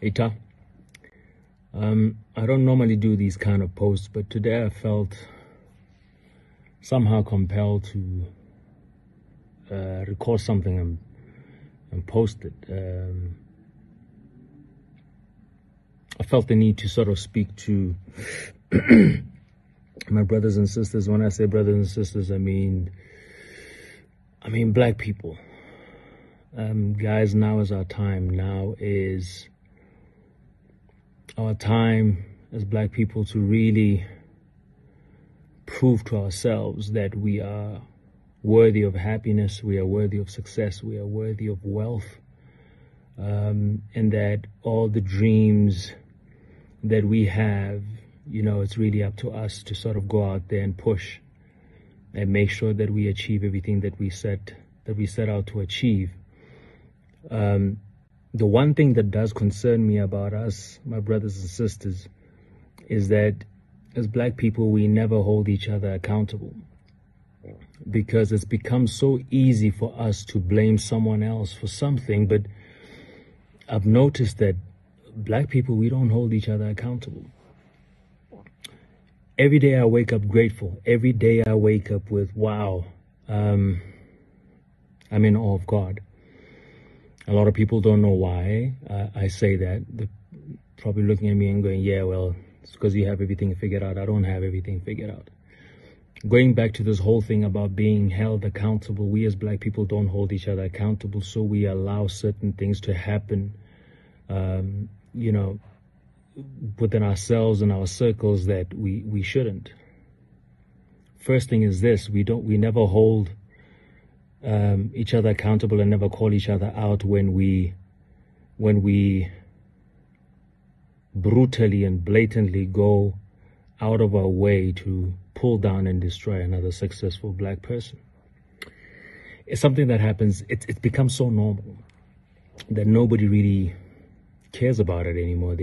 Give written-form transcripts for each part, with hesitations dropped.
Eta. I don't normally do these kind of posts, but today I felt somehow compelled to record something and post it. I felt the need to sort of speak to my brothers and sisters. When I say brothers and sisters, I mean black people. Guys, now is our time. Now is our time as black people to really prove to ourselves that we are worthy of happiness, we are worthy of success, we are worthy of wealth, and that all the dreams that we have, it's really up to us to sort of go out there and push and make sure that we achieve everything that we set out to achieve. The one thing that does concern me about us, my brothers and sisters, is that as black people, we never hold each other accountable, because it's become so easy for us to blame someone else for something. But I've noticed that black people, we don't hold each other accountable. Every day I wake up grateful. Every day I wake up with, wow, I'm in awe of God. A lot of people don't know why I say that. They're probably looking at me and going, yeah, well, it's because you have everything figured out. I don't have everything figured out. Going back to this whole thing about being held accountable, we as black people don't hold each other accountable, so we allow certain things to happen, within ourselves and our circles that we shouldn't. First thing is this: we never hold each other accountable and never call each other out when we brutally and blatantly go out of our way to pull down and destroy another successful black person. It's something that happens. It's become so normal that nobody really cares about it anymore.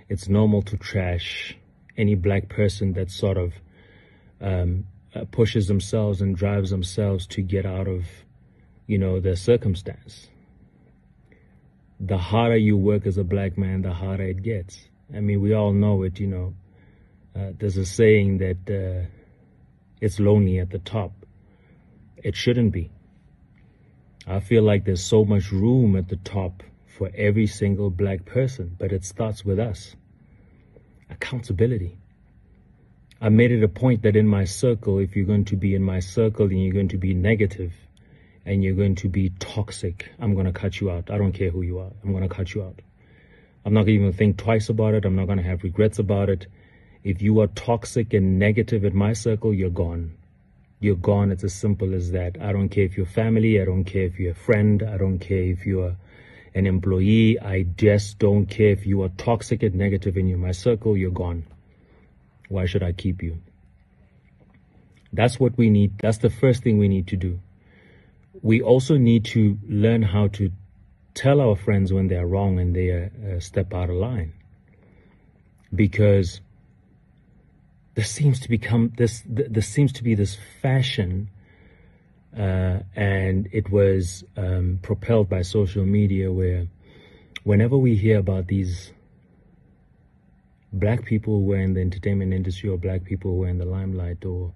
It's normal to trash any black person that sort of pushes themselves and drives themselves to get out of, their circumstance. The harder you work as a black man, the harder it gets. I mean, we all know it, there's a saying that it's lonely at the top. It shouldn't be. I feel like there's so much room at the top for every single black person, but it starts with us. Accountability. I made it a point that in my circle, if you're going to be in my circle and you're going to be negative and you're going to be toxic, I'm going to cut you out. I don't care who you are. I'm going to cut you out. I'm not going to even think twice about it. I'm not going to have regrets about it. If you are toxic and negative in my circle, you're gone. You're gone. It's as simple as that. I don't care if you're family. I don't care if you're a friend. I don't care if you're an employee. I just don't care. If you are toxic and negative in my circle, you're gone. Why should I keep you? That's what we need. That's the first thing we need to do. We also need to learn how to tell our friends when they're wrong and they step out of line. Because there seems to be this fashion, and it was propelled by social media, where whenever we hear about these black people who are in the entertainment industry, or black people who are in the limelight, or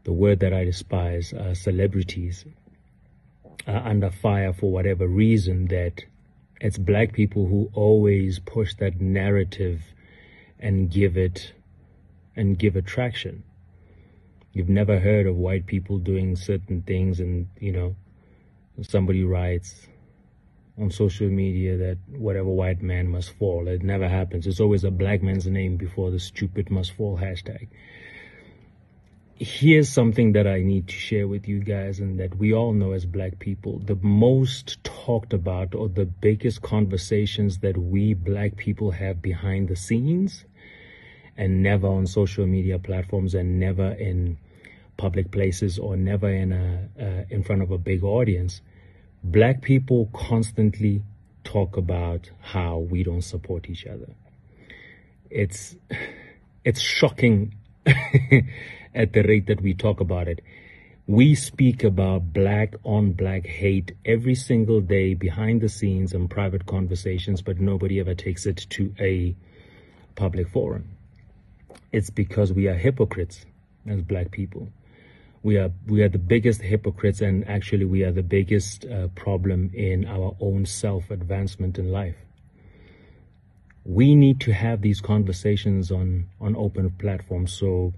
the word that I despise, celebrities, are under fire for whatever reason, that it's black people who always push that narrative and give it traction. You've never heard of white people doing certain things, and somebody writes on social media that whatever white man must fall. It never happens. It's always a black man's name before the stupid must fall hashtag. Here's something that I need to share with you guys, and that we all know as black people. The most talked about, or the biggest conversations that we black people have behind the scenes, and never on social media platforms, and never in public places, or never in front of a big audience. Black people constantly talk about how we don't support each other. It's shocking at the rate that we talk about it. We speak about black on black hate every single day behind the scenes in private conversations, but nobody ever takes it to a public forum. It's because we are hypocrites as black people. We are the biggest hypocrites, and actually we are the biggest problem in our own self-advancement in life. We need to have these conversations on open platforms so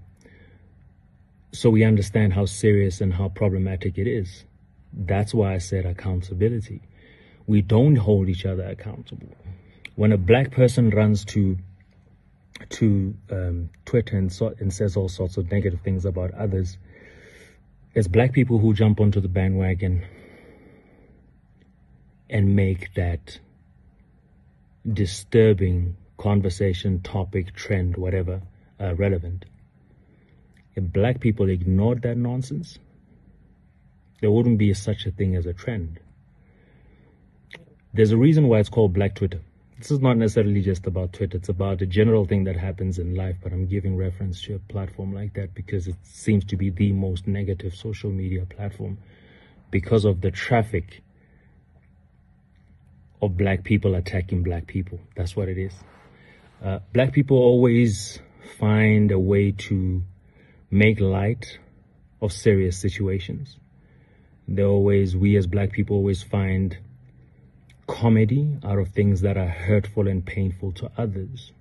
we understand how serious and how problematic it is. That's why I said accountability. We don't hold each other accountable. When a black person runs to Twitter and says all sorts of negative things about others, it's black people who jump onto the bandwagon and make that disturbing conversation, topic, trend, whatever, relevant. If black people ignored that nonsense, there wouldn't be such a thing as a trend. There's a reason why it's called Black Twitter. This is not necessarily just about Twitter. It's about the general thing that happens in life, but I'm giving reference to a platform like that because it seems to be the most negative social media platform because of the traffic of black people attacking black people. That's what it is. Black people always find a way to make light of serious situations. We as black people always find comedy out of things that are hurtful and painful to others.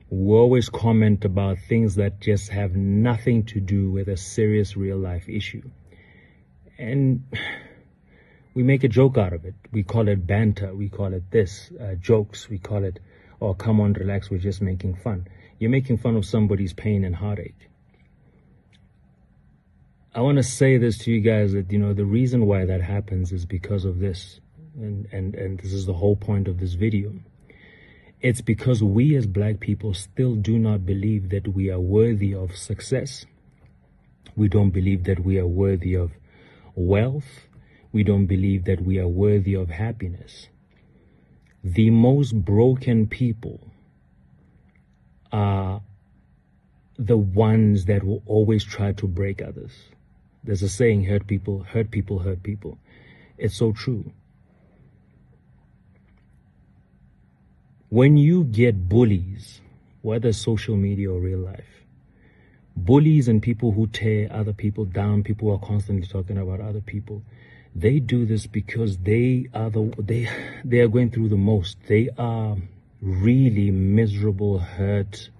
We always comment about things that just have nothing to do with a serious real life issue. And we make a joke out of it. We call it banter. We call it this, jokes. We call it, oh, come on, relax, we're just making fun. You're making fun of somebody's pain and heartache. I want to say this to you guys that, you know, the reason why that happens is because of this. And this is the whole point of this video. It's because we as black people still do not believe that we are worthy of success. We don't believe that we are worthy of wealth. We don't believe that we are worthy of happiness. The most broken people are the ones that will always try to break others. There's a saying, hurt people, hurt people, hurt people. It's so true. When you get bullies, whether social media or real life, bullies and people who tear other people down, people who are constantly talking about other people, they do this because they are going through the most. They are really miserable, hurt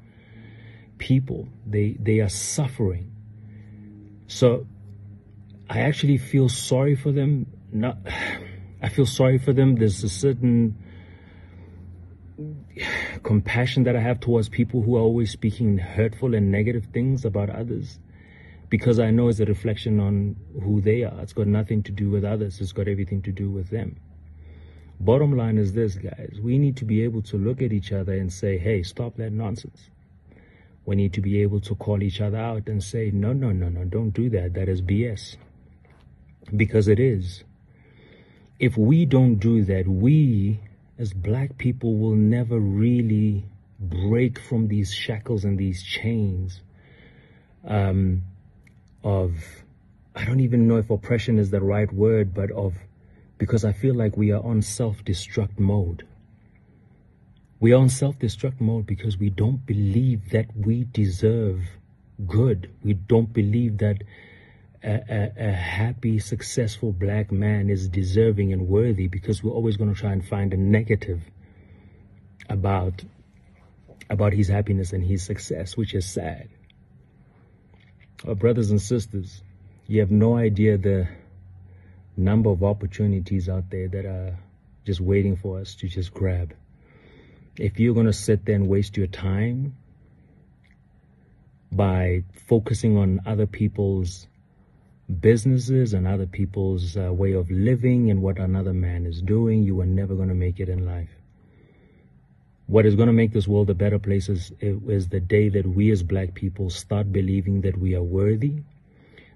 people. They are suffering. So I actually feel sorry for them. I feel sorry for them. There's a certain compassion that I have towards people who are always speaking hurtful and negative things about others, because I know it's a reflection on who they are. It's got nothing to do with others. It's got everything to do with them. Bottom line is this, guys. We need to be able to look at each other and say, hey, stop that nonsense. We need to be able to call each other out and say, no, don't do that. That is BS. Because it is. If we don't do that, we as black people will never really break from these shackles and these chains of, I don't even know if oppression is the right word, but because I feel like we are on self-destruct mode. We are on self-destruct mode because we don't believe that we deserve good. We don't believe that a happy, successful black man is deserving and worthy, because we're always going to try and find a negative about his happiness and his success, which is sad. Our brothers and sisters, you have no idea the number of opportunities out there that are just waiting for us to just grab. If you're going to sit there and waste your time by focusing on other people's businesses and other people's way of living and what another man is doing, you are never going to make it in life. What is going to make this world a better place is the day that we as black people start believing that we are worthy,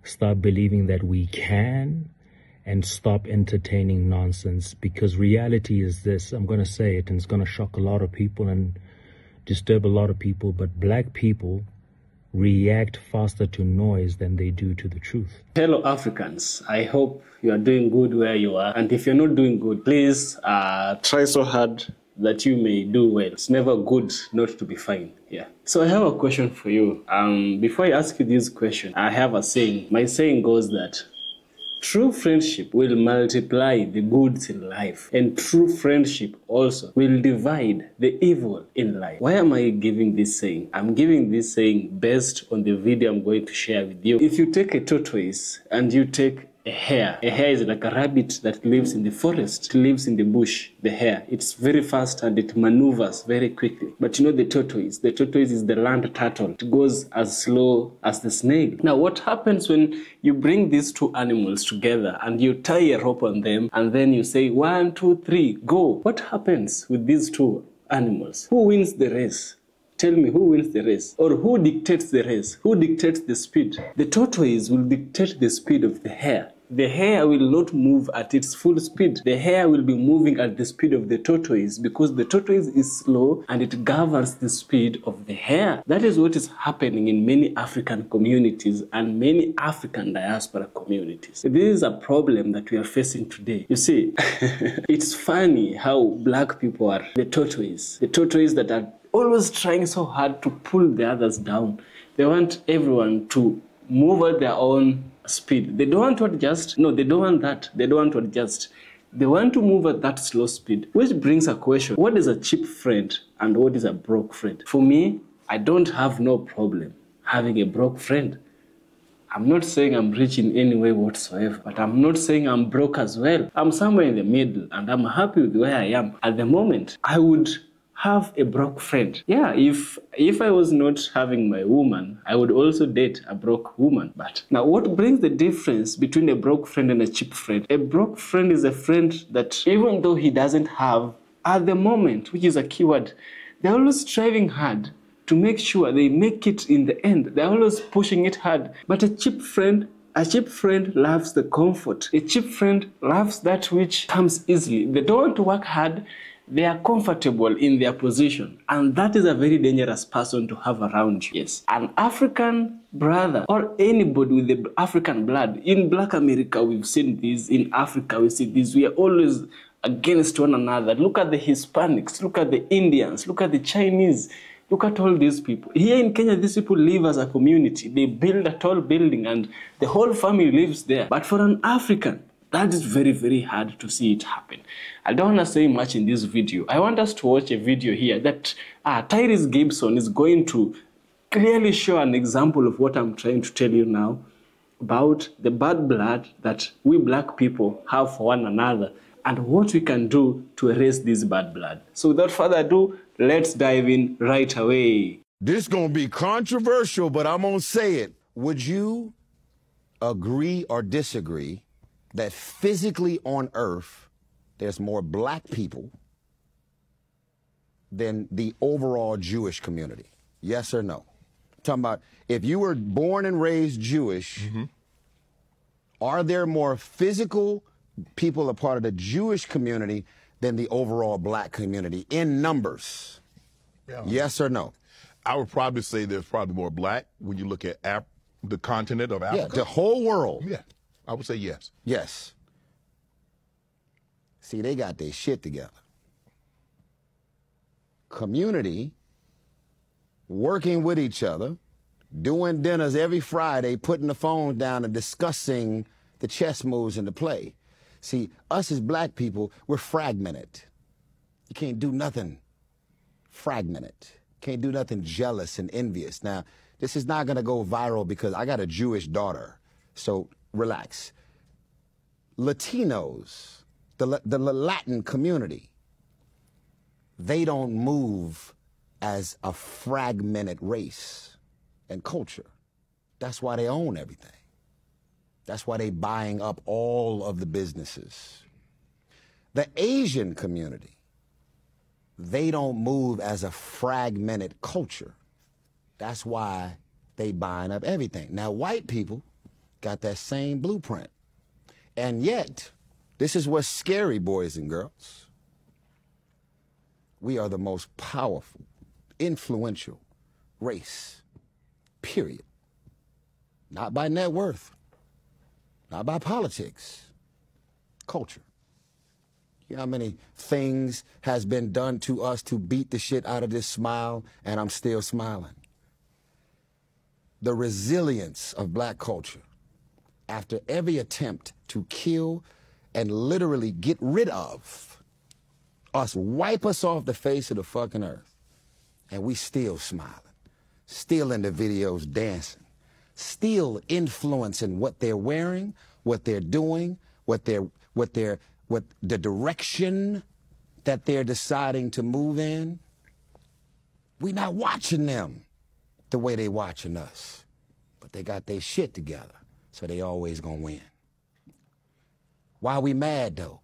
start believing that we can, and stop entertaining nonsense. Because reality is this, I'm going to say it, and it's going to shock a lot of people and disturb a lot of people, but black people react faster to noise than they do to the truth. Hello Africans, I hope you are doing good where you are, and if you're not doing good, please try so hard that you may do well. It's never good not to be fine. Yeah. So I have a question for you. Before I ask you this question, I have a saying. My saying goes that true friendship will multiply the goods in life, and true friendship also will divide the evil in life. Why am I giving this saying? I'm giving this saying based on the video I'm going to share with you. If you take a tortoise and you take a hare is like a rabbit that lives in the forest, lives in the bush. The hare, it's very fast and it maneuvers very quickly. But you know the tortoise is the land turtle. It goes as slow as the snail. Now what happens when you bring these two animals together and you tie a rope on them and then you say 1, 2, 3, go? What happens with these two animals? Who wins the race? Tell me, who wins the race? Or who dictates the race? Who dictates the speed? The tortoise will dictate the speed of the hare. The hare will not move at its full speed. The hare will be moving at the speed of the tortoise because the tortoise is slow and it governs the speed of the hare. That is what is happening in many African communities and many African diaspora communities. This is a problem that we are facing today. You see, it's funny how black people are the tortoise that are always trying so hard to pull the others down. They want everyone to move at their own speed. They don't want to adjust. No, they don't want that. They don't want to adjust. They want to move at that slow speed, which brings a question. What is a cheap friend and what is a broke friend? For me, I don't have no problem having a broke friend. I'm not saying I'm rich in any way whatsoever, but I'm not saying I'm broke as well. I'm somewhere in the middle and I'm happy with where I am. At the moment, I would have a broke friend. Yeah, if I was not having my woman, I would also date a broke woman. But now what brings the difference between a broke friend and a cheap friend? A broke friend is a friend that even though he doesn't have at the moment, which is a keyword, they're always striving hard to make sure they make it in the end. They're always pushing it hard. But a cheap friend loves the comfort. A cheap friend loves that which comes easily. They don't want to work hard. They are comfortable in their position. And that is a very dangerous person to have around you. Yes. An African brother or anybody with the African blood. In Black America, we've seen this. In Africa, we see this. We are always against one another. Look at the Hispanics. Look at the Indians. Look at the Chinese. Look at all these people. Here in Kenya, these people live as a community. They build a tall building and the whole family lives there. But for an African, that is very, very hard to see it happen. I don't want to say much in this video. I want us to watch a video here that Tyrese Gibson is going to clearly show an example of what I'm trying to tell you now about the bad blood that we black people have for one another and what we can do to erase this bad blood. So without further ado, let's dive in right away. This gonna be controversial, but I'm gonna say it. Would you agree or disagree that physically on Earth, there's more black people than the overall Jewish community? Yes or no? I'm talking about if you were born and raised Jewish, are there more physical people a part of the Jewish community than the overall black community in numbers? Yeah. Yes or no? I would probably say there's probably more black when you look at the continent of Africa. Yeah, the whole world. Yeah, I would say yes. Yes. See, they got their shit together. Community, working with each other, doing dinners every Friday, putting the phone down and discussing the chess moves in the play. See, us as black people, we're fragmented. You can't do nothing fragmented. Can't do nothing jealous and envious. Now, this is not going to go viral because I got a Jewish daughter, so relax. Latinos, the Latin community, they don't move as a fragmented race and culture. That's why they own everything. That's why they buying up all of the businesses. The Asian community, they don't move as a fragmented culture. That's why they buying up everything. Now, white people got that same blueprint. And yet, this is what's scary, boys and girls. We are the most powerful, influential race period. Not by net worth, not by politics, culture. You know how many things has been done to us to beat the shit out of this smile, and I'm still smiling. The resilience of black culture after every attempt to kill and literally get rid of us, wipe us off the face of the fucking earth, and we still smiling, still in the videos dancing, still influencing what they're wearing, what they're doing, what the direction that they're deciding to move in. We're not watching them the way they watching us, but they got their shit together, so they always gonna win. Why we mad though?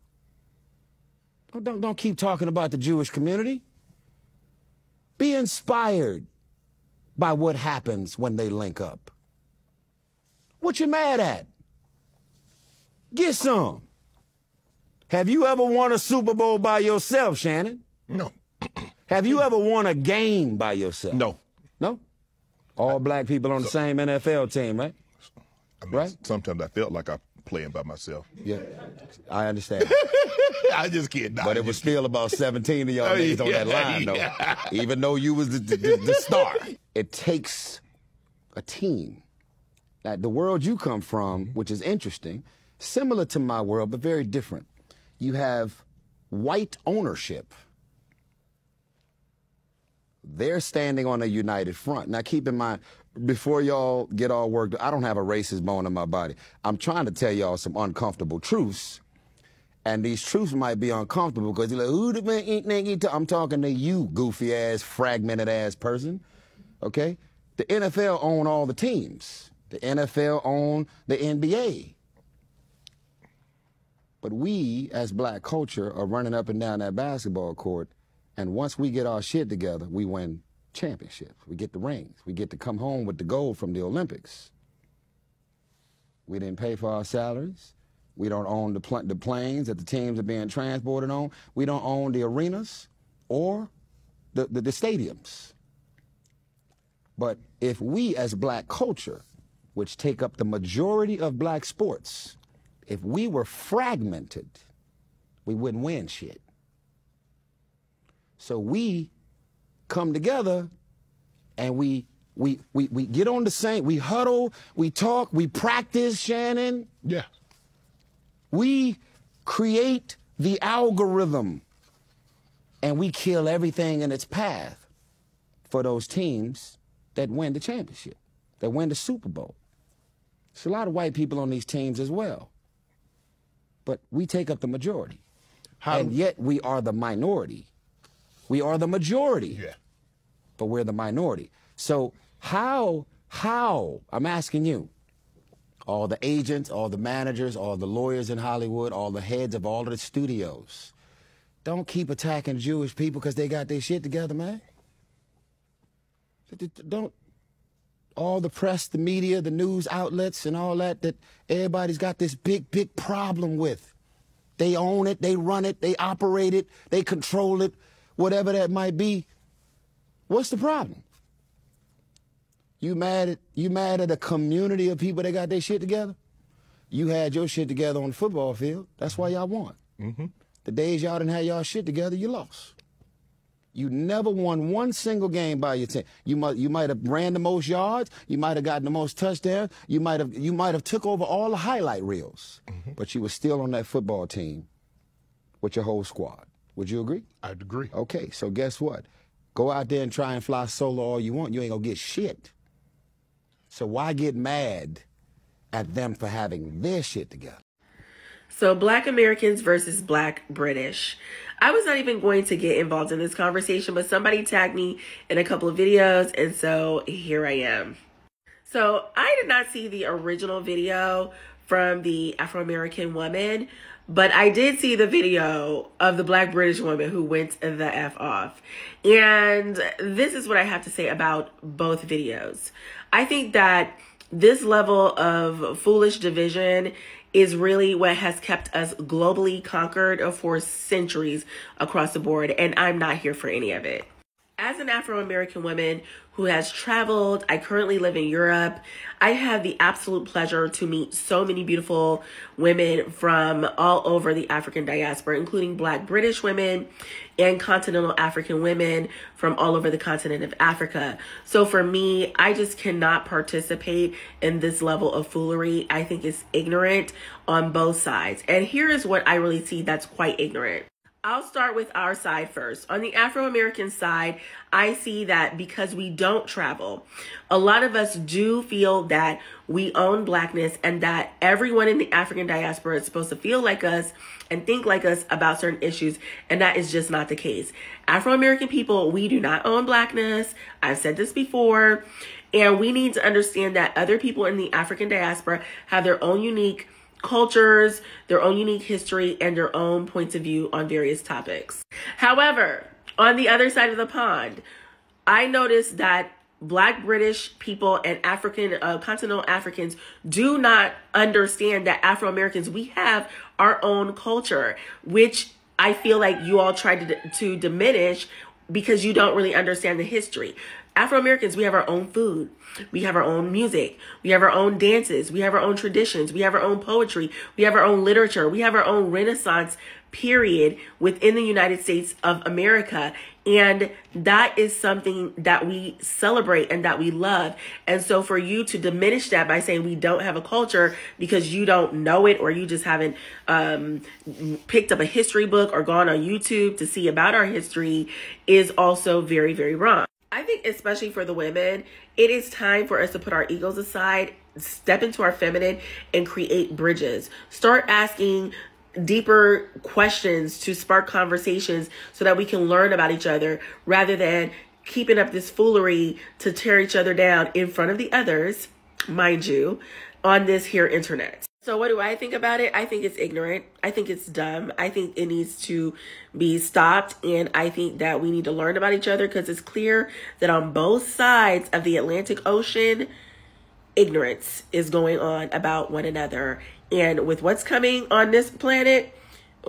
Don't keep talking about the Jewish community. Be inspired by what happens when they link up. What you mad at? Get some. Have you ever won a Super Bowl by yourself, Shannon? No. Have you ever won a game by yourself? No. No? All black people on the same NFL team, right? I mean, right? Sometimes I felt like I'm playing by myself. Yeah, I understand. I just can't. But it was still about 17 of y'all niggas on that line, though. Even though you was the star. It takes a team. Like the world you come from, which is interesting, similar to my world, but very different. You have white ownership. They're standing on a united front. Now, keep in mind, before y'all get all worked, I don't have a racist bone in my body. I'm trying to tell y'all some uncomfortable truths. And these truths might be uncomfortable because you're like, who the man? I'm talking to you, goofy-ass, fragmented-ass person. Okay? The NFL own all the teams. The NFL own the NBA. But we, as black culture, are running up and down that basketball court, and once we get our shit together, we win championships. We get the rings. We get to come home with the gold from the Olympics. We didn't pay for our salaries. We don't own the planes that the teams are being transported on. We don't own the arenas or the stadiums. But if we, as black culture, which take up the majority of black sports, if we were fragmented, we wouldn't win shit. So we come together and we get on the same, we huddle, we talk, we practice, Shannon. Yeah. We create the algorithm and we kill everything in its path for those teams that win the championship, that win the Super Bowl. There's a lot of white people on these teams as well. But we take up the majority. And yet we are the minority. We are the majority. Yeah. But we're the minority. So how, I'm asking you, all the agents, all the managers, all the lawyers in Hollywood, all the heads of all of the studios, don't keep attacking Jewish people because they got their shit together, man. Don't, all the press, the media, the news outlets and all that everybody's got this big problem with. They own it, they run it, they operate it, they control it, whatever that might be. What's the problem? You mad at a community of people that got their shit together? You had your shit together on the football field. That's why y'all won. Mm-hmm. The days y'all didn't have y'all shit together, you lost. You never won one single game by your team. You might have ran the most yards. You might have gotten the most touchdowns. You might have took over all the highlight reels. Mm-hmm. But you were still on that football team with your whole squad. Would you agree? I'd agree. Okay, so guess what? Go out there and try and fly solo all you want. You ain't gonna get shit. So why get mad at them for having their shit together? So Black Americans versus Black British. I was not even going to get involved in this conversation, but somebody tagged me in a couple of videos, and so here I am. So I did not see the original video from the Afro-American woman, but I did see the video of the Black British woman who went the F off. And this is what I have to say about both videos. I think that this level of foolish division is really what has kept us globally conquered for centuries across the board, and I'm not here for any of it. As an Afro-American woman who has traveled, I currently live in Europe. I have the absolute pleasure to meet so many beautiful women from all over the African diaspora, including Black British women and continental African women from all over the continent of Africa. So for me, I just cannot participate in this level of foolery. I think it's ignorant on both sides. And here is what I really see that's quite ignorant. I'll start with our side first. On the Afro-American side, I see that because we don't travel, a lot of us do feel that we own Blackness and that everyone in the African diaspora is supposed to feel like us and think like us about certain issues. And that is just not the case. Afro-American people, we do not own Blackness. I've said this before. And we need to understand that other people in the African diaspora have their own unique cultures, their own unique history, and their own points of view on various topics. However, on the other side of the pond, I noticed that Black British people and African continental Africans do not understand that Afro-Americans, we have our own culture, which I feel like you all try to diminish because you don't really understand the history. Afro-Americans, we have our own food. We have our own music. We have our own dances. We have our own traditions. We have our own poetry. We have our own literature. We have our own Renaissance period within the United States of America. And that is something that we celebrate and that we love. And so for you to diminish that by saying we don't have a culture because you don't know it or you just haven't picked up a history book or gone on YouTube to see about our history is also very, very wrong. I think especially for the women, it is time for us to put our egos aside, step into our feminine, and create bridges. Start asking deeper questions to spark conversations so that we can learn about each other rather than keeping up this foolery to tear each other down in front of the others, mind you, on this here internet. So what do I think about it? I think it's ignorant. I think it's dumb. I think it needs to be stopped. And I think that we need to learn about each other because it's clear that on both sides of the Atlantic Ocean, ignorance is going on about one another. And with what's coming on this planet,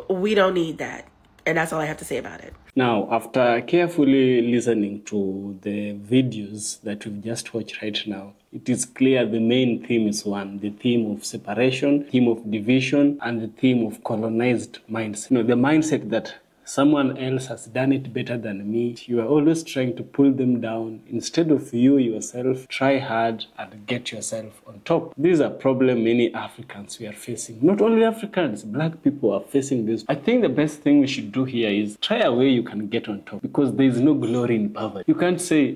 we don't need that. And that's all I have to say about it. Now, after carefully listening to the videos that we've just watched right now, it is clear the main theme is one, the theme of separation, theme of division, and the theme of colonized mindset. The mindset that someone else has done it better than me. You are always trying to pull them down instead of you yourself try hard and get yourself on top. These are problems many Africans we are facing. Not only Africans, Black people are facing this. I think the best thing we should do here is try a way you can get on top because there is no glory in poverty. You can't say,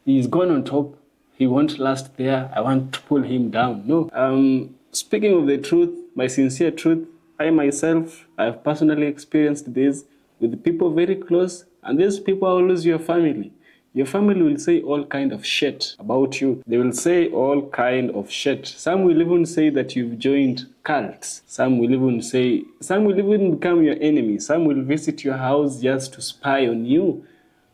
he's gone on top, he won't last there, I want to pull him down. No. Speaking of the truth, my sincere truth, I myself, I've personally experienced this with people very close, and these people are always your family. Your family will say all kind of shit about you. They will say all kind of shit. Some will even say that you've joined cults. Some will even become your enemy. Some will visit your house just to spy on you.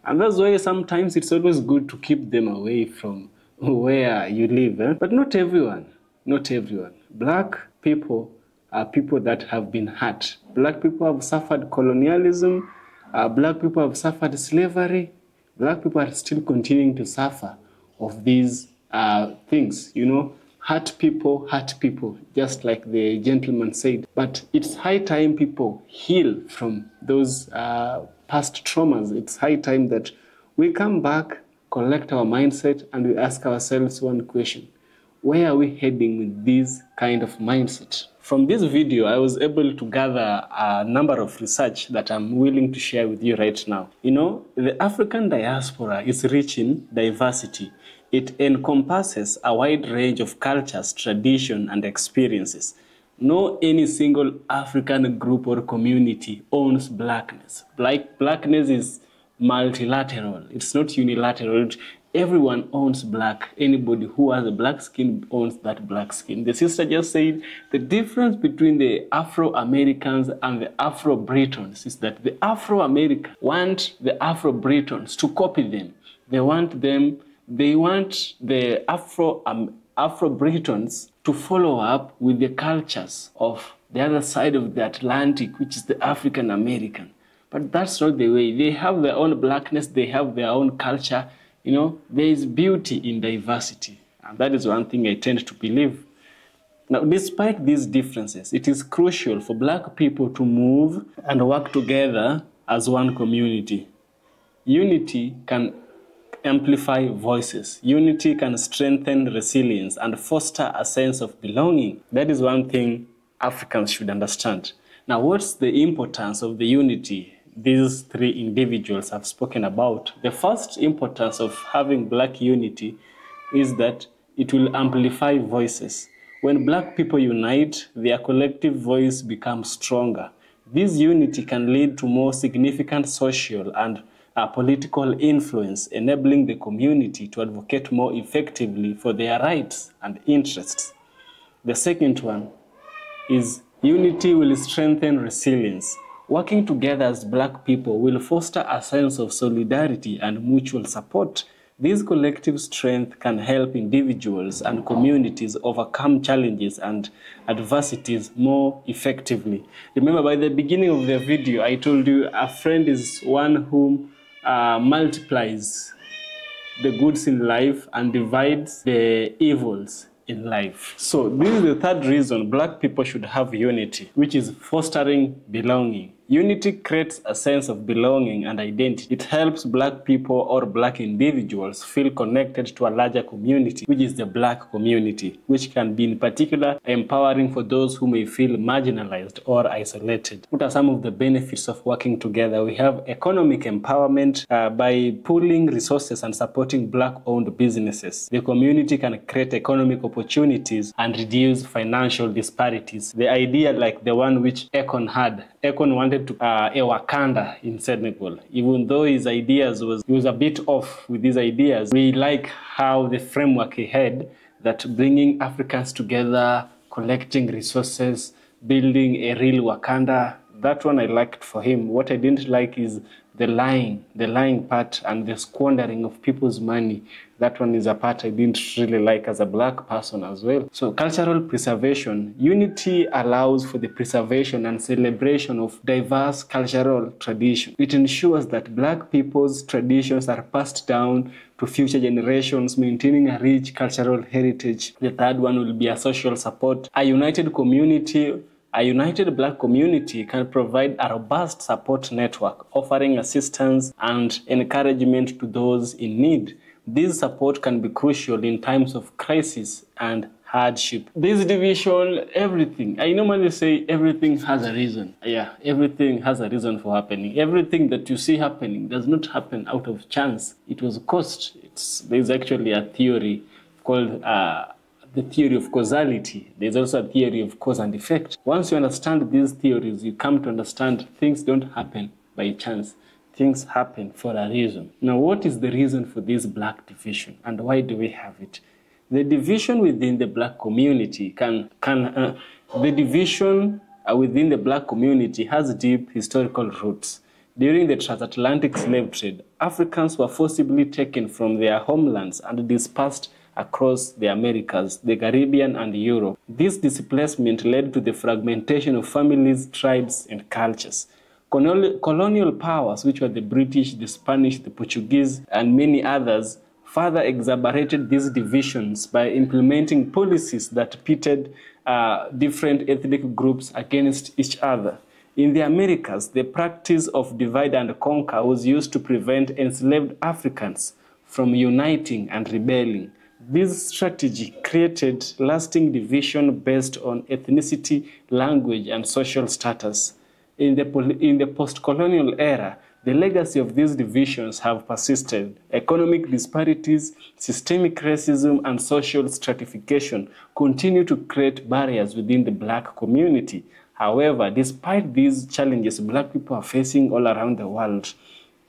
And that's why sometimes it's always good to keep them away from where you live. But not everyone. Not everyone. Black people are people that have been hurt. Black people have suffered colonialism. Black people have suffered slavery. Black people are still continuing to suffer of these things. Hurt people, just like the gentleman said. But it's high time people heal from those past traumas. It's high time that we come back, collect our mindset, and we ask ourselves one question. Where are we heading with this kind of mindset? From this video, I was able to gather a number of research that I'm willing to share with you right now. The African diaspora is rich in diversity. It encompasses a wide range of cultures, tradition, and experiences. No any single African group or community owns Blackness. Blackness is multilateral. It's not unilateral. Everyone owns black. Anybody who has a black skin owns that black skin. The sister just said the difference between the Afro-Americans and the Afro-Britons is that the Afro-Americans want the Afro-Britons to copy them. They want the Afro-Britons to follow up with the cultures of the other side of the Atlantic, which is the African-American. But that's not the way. They have their own blackness, they have their own culture. You know, there is beauty in diversity. And that is one thing I tend to believe. Now, despite these differences, it is crucial for black people to move and work together as one community. Unity can amplify voices. Unity can strengthen resilience and foster a sense of belonging. That is one thing Africans should understand. Now, what's the importance of the unity these three individuals have spoken about? The first importance of having black unity is that it will amplify voices. When black people unite, their collective voice becomes stronger. This unity can lead to more significant social and political influence, enabling the community to advocate more effectively for their rights and interests. The second one is unity will strengthen resilience. Working together as black people will foster a sense of solidarity and mutual support. This collective strength can help individuals and communities overcome challenges and adversities more effectively. Remember, by the beginning of the video, I told you a friend is one whom multiplies the goods in life and divides the evils in life. So this is the third reason black people should have unity, which is fostering belonging. Unity creates a sense of belonging and identity. It helps black people or black individuals feel connected to a larger community, which is the black community, which can be in particular empowering for those who may feel marginalized or isolated. What are some of the benefits of working together? We have economic empowerment by pooling resources and supporting black-owned businesses. The community can create economic opportunities and reduce financial disparities. The idea like the one which Akon had. Akon wanted to a Wakanda in Senegal. Even though his ideas he was a bit off with his ideas, we like how the framework he had, that bringing Africans together, collecting resources, building a real Wakanda. That one I liked for him. What I didn't like is the lying part and the squandering of people's money. That one is a part I didn't really like as a black person as well. So cultural preservation. Unity allows for the preservation and celebration of diverse cultural traditions. It ensures that black people's traditions are passed down to future generations, maintaining a rich cultural heritage. The third one will be a social support. A united black community can provide a robust support network, offering assistance and encouragement to those in need. This support can be crucial in times of crisis and hardship. This division, everything. I normally say everything has a reason. Yeah, everything has a reason for happening. Everything that you see happening does not happen out of chance. It was caused. There's actually a theory called the theory of causality. There's also a theory of cause and effect. Once you understand these theories, you come to understand things don't happen by chance. Things happen for a reason. Now, what is the reason for this black division, and why do we have it? The division within the black community within the black community has deep historical roots. During the transatlantic slave trade, Africans were forcibly taken from their homelands and dispersed across the Americas, the Caribbean, and Europe. This displacement led to the fragmentation of families, tribes, and cultures. Colonial powers, which were the British, the Spanish, the Portuguese, and many others, further exacerbated these divisions by implementing policies that pitted different ethnic groups against each other. In the Americas, the practice of divide and conquer was used to prevent enslaved Africans from uniting and rebelling. This strategy created lasting division based on ethnicity, language, and social status. In the post-colonial era, the legacy of these divisions have persisted. Economic disparities, systemic racism, and social stratification continue to create barriers within the black community. However, despite these challenges black people are facing all around the world,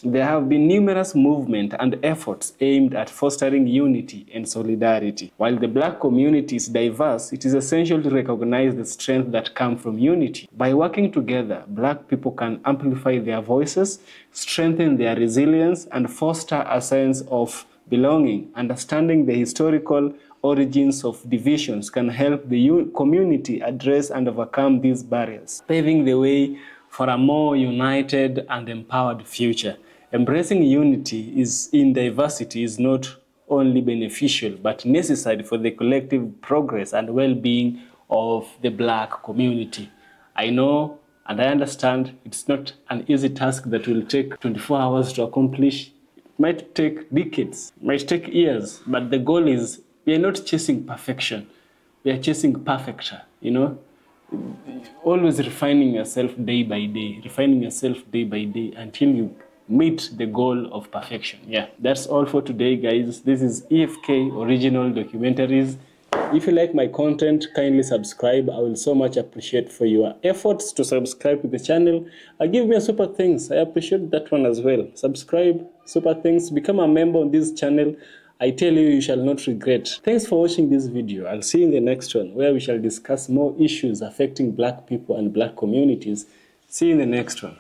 there have been numerous movements and efforts aimed at fostering unity and solidarity. While the black community is diverse, it is essential to recognize the strength that comes from unity. By working together, black people can amplify their voices, strengthen their resilience, and foster a sense of belonging. Understanding the historical origins of divisions can help the community address and overcome these barriers, paving the way for a more united and empowered future. Embracing unity in diversity is not only beneficial but necessary for the collective progress and well-being of the Black community. I know and I understand it's not an easy task that will take 24 hours to accomplish. It might take decades, it might take years, but the goal is we are not chasing perfection. We are chasing perfecta, you know? Always refining yourself day by day, refining yourself day by day until you meet the goal of perfection. Yeah, that's all for today, guys. This is EFK Original Documentaries. If you like my content, kindly subscribe. I will so much appreciate for your efforts to subscribe to the channel. Give me a super thanks. I appreciate that one as well. Subscribe, super thanks. Become a member on this channel. I tell you, you shall not regret. Thanks for watching this video. I'll see you in the next one where we shall discuss more issues affecting Black people and Black communities. See you in the next one.